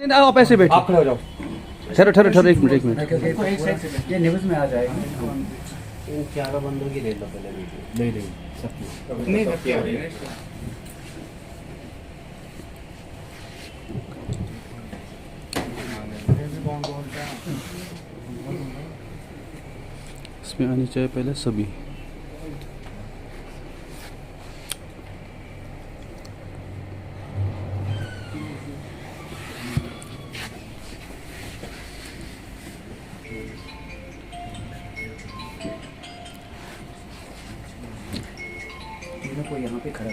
नहीं, आप ऐसे बैठो, आप खड़े हो जाओ। ठहरो ठहरो ठहरो, एक मिनट एक मिनट। ये न्यूज़ में आ जाएगा। चारों बंदों की ले लो पहले वीडियो। नहीं सबकी नहीं सबकी आ रही है। इसमें आनी चाहिए पहले सभी। यहाँ पे खड़ा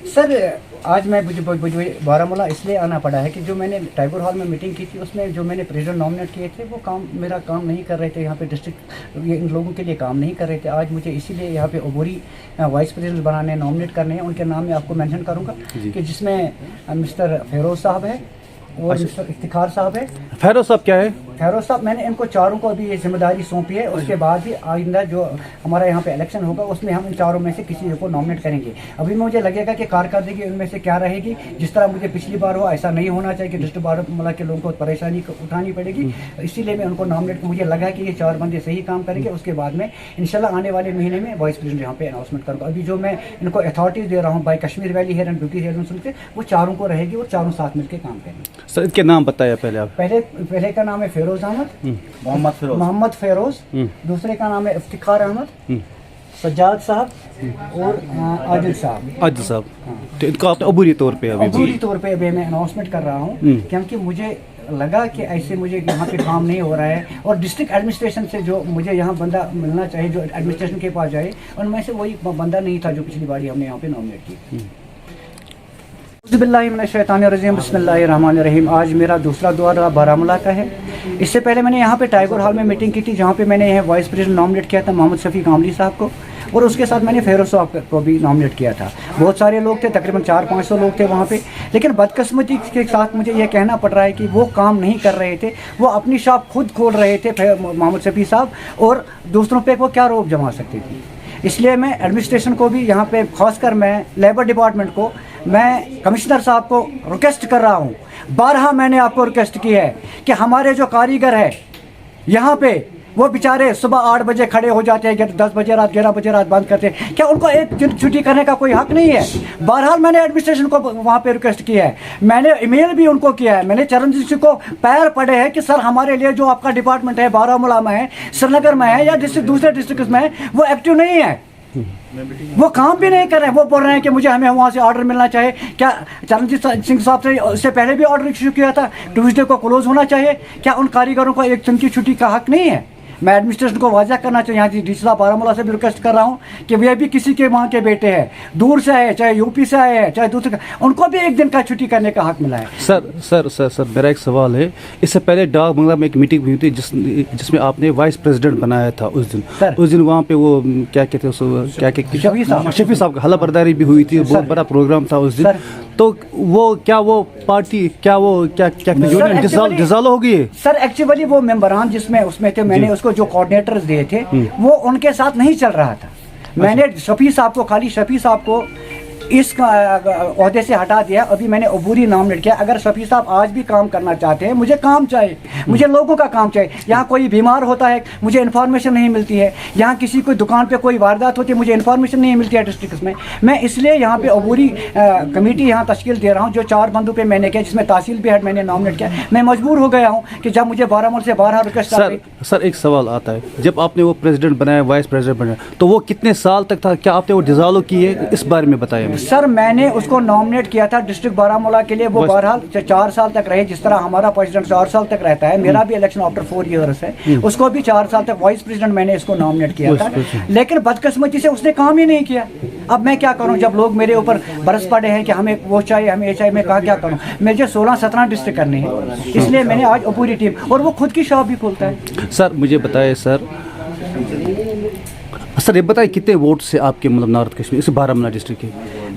सर, आज मैं मुझे बारामूला इसलिए आना पड़ा है कि जो मैंने टैगोर हॉल में मीटिंग की थी उसमें जो मैंने प्रेसिडेंट नॉमिनेट किए थे वो मेरा काम नहीं कर रहे थे। यहाँ पे डिस्ट्रिक्ट इन लोगों के लिए काम नहीं कर रहे थे। आज मुझे इसीलिए यहाँ पे अबूरी वाइस प्रेसिडेंट बनाने नॉमिनेट करने हैं। उनके नाम मैं आपको मेंशन करूँगा कि जिसमें मिस्टर फेरोज साहब है और मिस्टर इफ्तिखार साहब है। फेरोज साहब क्या है? फेरोज साहब, मैंने इनको चारों को अभी ये जिम्मेदारी सौंपी है। उसके बाद ही आइंदा जो हमारा यहाँ पे इलेक्शन होगा उसमें हम इन चारों में से किसी को नॉमिनेट करेंगे। अभी मुझे लगेगा कि कारकर्दगी उनमें से क्या रहेगी। जिस तरह मुझे पिछली बार हुआ ऐसा नहीं होना चाहिए कि डिस्ट्रिक्ट बारामूला के लोगों को परेशानी उठानी पड़ेगी। इसीलिए मैं उनको नॉमिनेट, मुझे लगा कि ये चार बंदे सही काम करेंगे। उसके बाद में इंशाल्लाह आने वाले महीने में वाइस प्रेसिडेंट यहाँ पे अनाउंसमेंट करूँगा। अभी जो मैं इनको अथॉरिटीज दे रहा हूँ by Kashmir valley hair and beauty hair से, वो चारों को रहेगी और चारों साथ मिलकर काम करेंगे। सर इनके नाम बताया पहले आप। पहले का नाम है फेरोज अहमद, मोहम्मद फेरोज। दूसरे का नाम है इफ्तिखार अहमद, सज्जाद साहब और आदिल साहब। तो इनको आपने अबूरी तौर पे अभी मैं अनाउंसमेंट कर रहा हूँ क्योंकि मुझे लगा कि ऐसे मुझे यहाँ पे काम नहीं हो रहा है और डिस्ट्रिक्ट एडमिनिस्ट्रेशन से जो मुझे यहाँ बंदा मिलना चाहिए जो एडमिनिस्ट्रेशन के पास जाए, उनमें से वही बंदा नहीं था जो पिछली बार हमने यहाँ पे नॉमिनेट की। बिस्मिल्लाहिर्रहमानिर्रहीम। आज मेरा दूसरा दौरा बारामूला का है। इससे पहले मैंने यहाँ पे टैगोर हॉल में मीटिंग की थी जहाँ पे मैंने यहाँ वाइस प्रेसिडेंट नॉमिनेट किया था मोहम्मद शफी कामली साहब को, और उसके साथ मैंने फेरोज साहब को भी नॉमिनेट किया था। बहुत सारे लोग थे, तकरीबन 400-500 लोग थे वहाँ पे। लेकिन बदकिस्मती के साथ मुझे ये कहना पड़ रहा है कि वो काम नहीं कर रहे थे। वो अपनी शॉप खुद खोल रहे थे मोहम्मद शफी साहब, और दूसरों पे वो क्या रोक जमा सकते थे। इसलिए मैं एडमिनिस्ट्रेशन को भी यहाँ पे, खासकर मैं लेबर डिपार्टमेंट को, मैं कमिश्नर साहब को रिक्वेस्ट कर रहा हूँ। 12 मैंने आपको रिक्वेस्ट की है कि हमारे जो कारीगर है यहाँ पे, वो बेचारे सुबह 8 बजे खड़े हो जाते हैं, 10 बजे रात, 11 बजे रात बंद करते हैं। क्या उनको एक दिन छुट्टी करने का कोई हक नहीं है? बहरहाल मैंने एडमिनिस्ट्रेशन को वहाँ पे रिक्वेस्ट किया है, मैंने ईमेल भी उनको किया है। मैंने चरणजीत सिंह को पैर पड़े हैं कि सर हमारे लिए जो आपका डिपार्टमेंट है बारामूला में है, श्रीनगर में है या दूसरे डिस्ट्रिक्ट में है, वो एक्टिव नहीं है, वो काम भी नहीं कर रहे हैं। वो बोल रहे हैं कि हमें वहाँ से ऑर्डर मिलना चाहिए। क्या चरणजीत सिंह साहब से उससे पहले भी ऑर्डर इशू किया था, ट्यूसडे को क्लोज होना चाहिए? क्या उन कारीगरों को एक दिन की छुट्टी का हक नहीं है? मैं एडमिनिस्ट्रेशन को वाज़ा करना चाहिए। यहाँ डी सी बारामूला से भी रिक्वेस्ट कर रहा हूँ कि वे भी किसी के वहाँ के बेटे हैं, दूर से आए, चाहे यूपी से आए हैं, चाहे दूसरे, उनको भी एक दिन का छुट्टी करने का हक मिला है। सर मेरा एक सवाल है। इससे पहले डाक बंगला में एक मीटिंग हुई थी जिसमें आपने वाइस प्रेसिडेंट बनाया था। उस दिन वहाँ पे वो क्या कहते हैं, शफी साहब का हल्ला बर्दारी भी हुई थी, बहुत बड़ा प्रोग्राम था उस दिन। तो वो पार्टी क्या यूनियन डिसॉल्व हो गई है? सर एक्चुअली वो मेंबरान जिसमें उसमें थे, मैंने उसको जो कोऑर्डिनेटर्स दिए थे वो उनके साथ नहीं चल रहा था। मैंने शफी साहब को इस ओहदे से हटा दिया। अभी मैंने अबूरी नॉमिनेट किया। अगर शफी साहब आज भी काम करना चाहते हैं, मुझे काम चाहिए, मुझे लोगों का काम चाहिए। यहाँ कोई बीमार होता है, मुझे इन्फॉर्मेशन नहीं मिलती है। यहाँ किसी को दुकान पे कोई वारदात होती है, मुझे इन्फॉर्मेशन नहीं मिलती है डिस्ट्रिक्ट में। मैं इसलिए यहाँ पे अबूरी कमेटी यहाँ तश्कील दे रहा हूँ जो 4 बंदों पे मैंने किया, जिसमें तहसील भी हेड मैंने नॉमिनेट किया। मैं मजबूर हो गया हूँ कि जब मुझे बारामूला से 12 रिक्वेस्ट। सर एक सवाल आता है, जब आपने वो प्रेसिडेंट बनाया, वाइस प्रेसिडेंट बनाया, तो वो कितने साल तक था? क्या आपने वो डिसॉल्व किए? इस बारे में बताया। सर मैंने उसको नॉमिनेट किया था डिस्ट्रिक्ट बारामूला के लिए। वो बहरहाल 4 साल तक रहे, जिस तरह हमारा प्रेसिडेंट 4 साल तक रहता है। मेरा भी इलेक्शन आफ्टर 4 ईयर्स है। उसको भी 4 साल तक वाइस प्रेसिडेंट मैंने इसको नॉमिनेट किया था, लेकिन बदकिस्मती से उसने काम ही नहीं किया। अब मैं क्या करूं जब लोग मेरे ऊपर बरस पड़े हैं कि हमें वो चाहिए, हमें ये चाहिए। मैं क्या करूं? मुझे 16-17 डिस्ट्रिक्ट करने हैं, इसलिए मैंने आज पूरी टीम, और वो खुद की शॉप भी खोलता है। सर मुझे बताए सर ये बताइए कितने वोट से आपके मतलब नॉर्थ कश्मीर, इस बारामूला डिस्ट्रिक्ट के?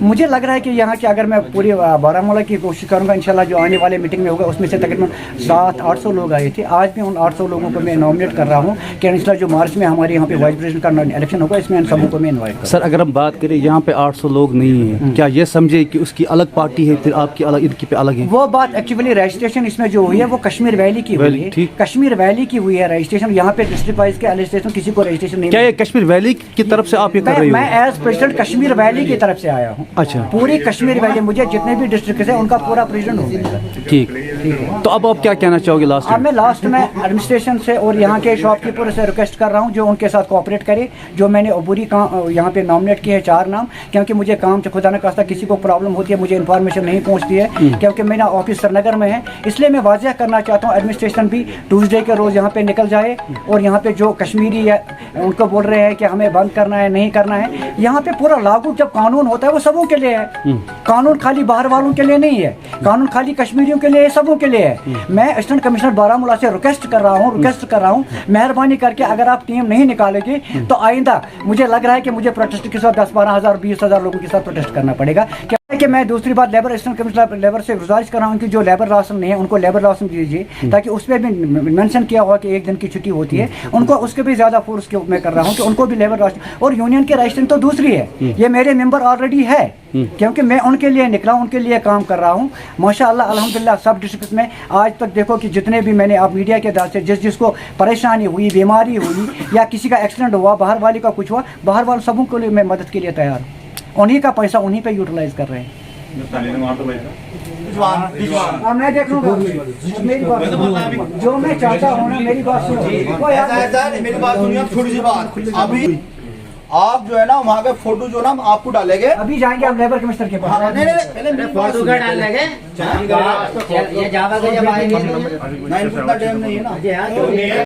मुझे लग रहा है कि यहाँ के अगर मैं पूरी बारामूला की कोशिश करूँगा इंशाल्लाह जो आने वाले मीटिंग में होगा उसमें से तकरीबन 700-800 लोग आए थे। आज भी उन 800 लोगों को मैं नॉमिनेट कर रहा हूँ कि इंशाल्लाह जो मार्च में हमारे यहाँ पे वाइस प्रेसिडेंट का इलेक्शन होगा इसमें इन सबों को मैं इन्वाइट करूँ। सर अगर हम बात करें यहाँ पे 800 लोग नहीं है, क्या ये समझे कि उसकी अलग पार्टी है, फिर आपकी अलग इनकी पे अलग है? वो बात एक्चुअली रजिस्ट्रेशन इसमें जो हुई है वो कश्मीर वैली की हुई है, ठीक। कश्मीर वैली की हुई है रजिस्ट्रेशन। यहाँ पे डिस्ट्रिक्ट वाइज के रजिस्ट्रेशन किसी को रजिस्ट्रेशन नहीं क्या ये कश्मीर वैली की तरफ से आप ये कर रहे हो? मैं एज प्रेसिडेंट कश्मीर वैली की तरफ से आया हूँ। अच्छा, पूरी कश्मीर वैली, मुझे जितने भी डिस्ट्रिक्ट है उनका पूरा प्रेसिडेंट हो गया। ठीक है। तो अब आप क्या कहना चाहोगे लास्ट अब में? मैं लास्ट में एडमिनिस्ट्रेशन से और यहाँ के शॉपकीपर से रिक्वेस्ट कर रहा हूँ जो उनके साथ कोऑपरेट करे। जो मैंने अबूरी काम यहाँ पे नॉमिनेट किए हैं 4 नाम, क्योंकि मुझे काम से खुदा न खास्ता किसी को प्रॉब्लम होती है, मुझे इन्फॉर्मेशन नहीं पहुँचती है क्योंकि मेरा ऑफिस श्रीनगर में है। इसलिए मैं वाज़ह करना चाहता हूँ एडमिनिस्ट्रेशन भी ट्यूसडे के रोज़ यहाँ पे निकल जाए और यहाँ पे जो कश्मीरी है उनको बोल रहे हैं कि हमें बंद करना है, नहीं करना है। यहाँ पे पूरा लागू जब कानून होता है वो सबों के लिए है, कानून खाली बाहर वालों के लिए नहीं है, कानून खाली कश्मीरियों के लिए, सबों के लिए है। मैं असिस्टेंट कमिश्नर बारामूला से रिक्वेस्ट कर रहा हूँ मेहरबानी करके अगर आप टीम नहीं निकालेंगे तो आइंदा मुझे लग रहा है कि मुझे प्रोटेस्ट के साथ 10-12 हज़ार 20 हज़ार लोगों के साथ प्रोटेस्ट करना पड़ेगा। क्या है कि मैं दूसरी बात लेबर असिस्टेंट कमिश्नर लेबर से गुजारिश कर रहा हूँ कि जो लेबर राशन नहीं है उनको लेबर राशन दीजिए, ताकि उस पर भी मेंशन किया हुआ कि 1 दिन की छुट्टी होती है, उनको उसके भी ज़्यादा फोर्स के मैं कर रहा हूँ कि उनको भी लेबर राशन। और यूनियन की रजिस्ट्रेशन तो दूसरी है, ये मेरे मेंबर ऑलरेडी है क्योंकि मैं उनके लिए निकला, उनके लिए काम कर रहा हूँ। माशाअल्लाह अल्हम्दुलिल्लाह सब डिस्ट्रिक्ट में आज तक देखो कि जितने भी मैंने आप मीडिया के दाव से जिसको परेशानी हुई, बीमारी हुई या किसी का एक्सीडेंट हुआ, बाहर वाले का कुछ हुआ, बाहर वाले सबों के लिए मैं मदद के लिए तैयार हूँ। उन्हीं का पैसा उन्हीं पे यूटिलाइज कर रहे हैं। मैं देख लूँगा, मेरी बात जो मैं चाहता हूँ ना, मेरी बात सुनो। मेरी बात सुनिए, आप छोटी सी बात, अभी आप जो है ना वहाँ का फोटो जो ना हम आपको डालेंगे, अभी जाएंगे आप लेबर कमिश्नर के पास। नहीं पहले मेरी बात फोटो सुनिए। का डाल लगे ये जावा का जब आएंगे नहीं, इतना टाइम नहीं है ना।